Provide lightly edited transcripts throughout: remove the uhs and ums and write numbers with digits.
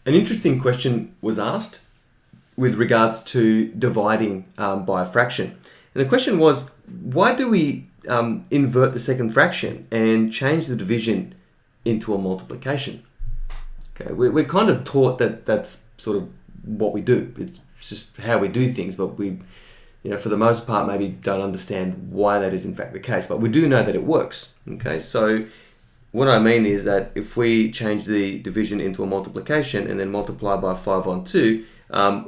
an interesting question was asked with regards to dividing by a fraction. And the question was, why do we invert the second fraction and change the division into a multiplication? Okay, we're kind of taught that that's sort of what we do. It's just how we do things, but we, for the most part, maybe don't understand why that is in fact the case. But we do know that it works. Okay, so what I mean is that if we change the division into a multiplication and then multiply by 5 on 2,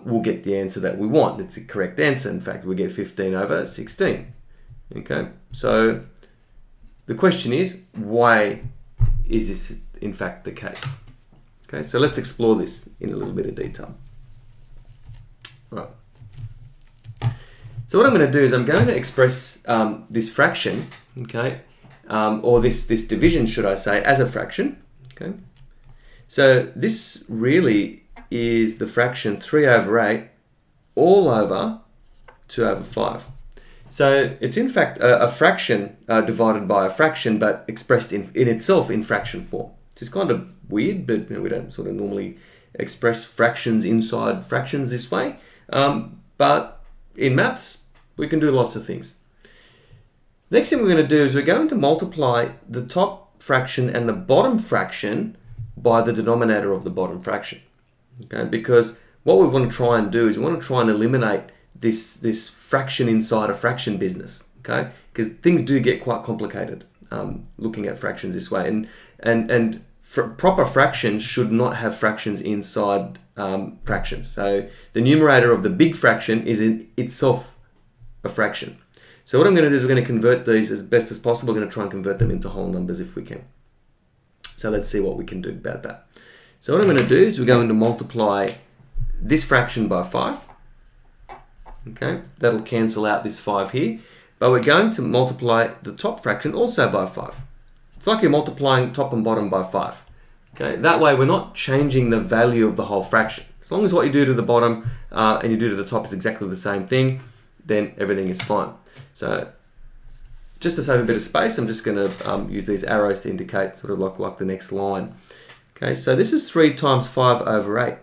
we'll get the answer that we want. It's a correct answer. In fact, we get 15 over 16. Okay, so the question is, why is this in fact the case? Okay, so let's explore this in a little bit of detail. Right. So what I'm going to do is I'm going to express this fraction, okay, or this division, should I say, as a fraction. Okay. So this really is the fraction 3 over 8 all over 2 over 5. So it's in fact a fraction divided by a fraction, but expressed in itself in fraction form. It's kind of weird, but we don't sort of normally express fractions inside fractions this way. But in maths, we can do lots of things. Next thing we're going to do is we're going to multiply the top fraction and the bottom fraction by the denominator of the bottom fraction. Okay, because what we want to try and do is we want to try and eliminate this fraction inside a fraction business. Okay, because things do get quite complicated looking at fractions this way, and proper fractions should not have fractions inside fractions. So the numerator of the big fraction is in itself a fraction. So what I'm going to do is we're going to convert these as best as possible. We're going to try and convert them into whole numbers if we can. So let's see what we can do about that. So what I'm going to do is we're going to multiply this fraction by 5. Okay, that'll cancel out this 5 here. But we're going to multiply the top fraction also by 5. It's like you're multiplying top and bottom by 5. Okay, that way we're not changing the value of the whole fraction. As long as what you do to the bottom and you do to the top is exactly the same thing, then everything is fine. So just to save a bit of space, I'm just going to use these arrows to indicate sort of like the next line. Okay, so this is 3 times 5 over 8.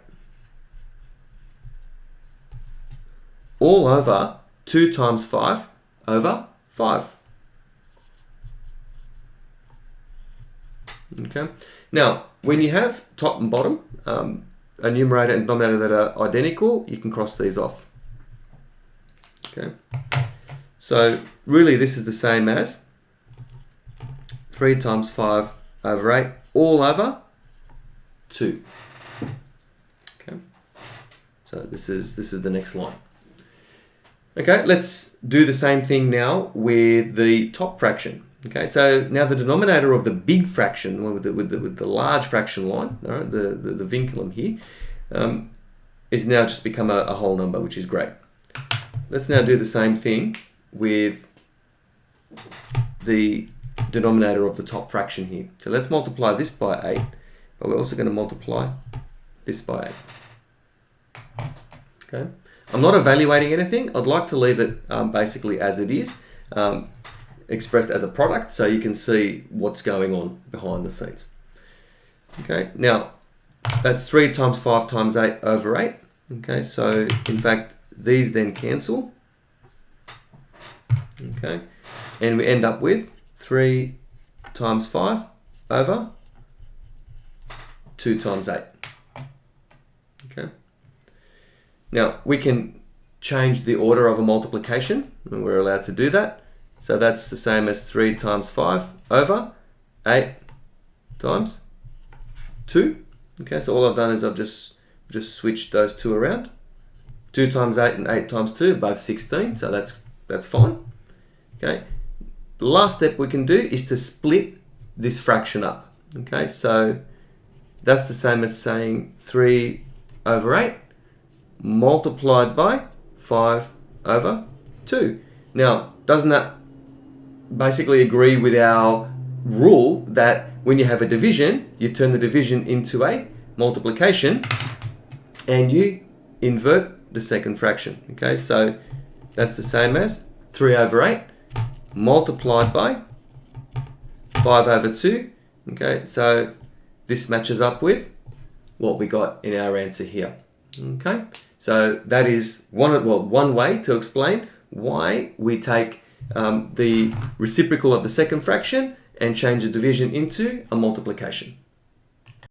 All over 2 times 5 over 5. Okay. Now, when you have top and bottom, a numerator and denominator that are identical, you can cross these off. Okay. So really this is the same as 3 times 5 over 8 all over 2. Okay. So this is the next line. Okay, let's do the same thing now with the top fraction. Okay, so now the denominator of the big fraction, the one with the large fraction line, all right, the vinculum here, is now just become a whole number, which is great. Let's now do the same thing with the denominator of the top fraction here. So let's multiply this by 8, but we're also going to multiply this by 8. Okay, I'm not evaluating anything. I'd like to leave it basically as it is, expressed as a product, so you can see what's going on behind the scenes. Okay, now that's 3 times 5 times 8 over 8. Okay, so in fact these then cancel. Okay, and we end up with 3 times 5 over 2 times 8. Okay, now we can change the order of a multiplication, and we're allowed to do that. So that's the same as 3 times 5 over 8 times 2. Okay, so all I've done is I've just switched those two around. 2 times 8 and 8 times 2, both 16, so that's fine. Okay, the last step we can do is to split this fraction up. Okay, so that's the same as saying 3 over 8 multiplied by 5 over 2. Now, doesn't that basically agree with our rule that when you have a division, you turn the division into a multiplication and you invert the second fraction? Okay, so that's the same as 3 over 8 multiplied by 5 over 2. Okay, so this matches up with what we got in our answer here. Okay, so that is one way to explain why we take the reciprocal of the second fraction and change the division into a multiplication.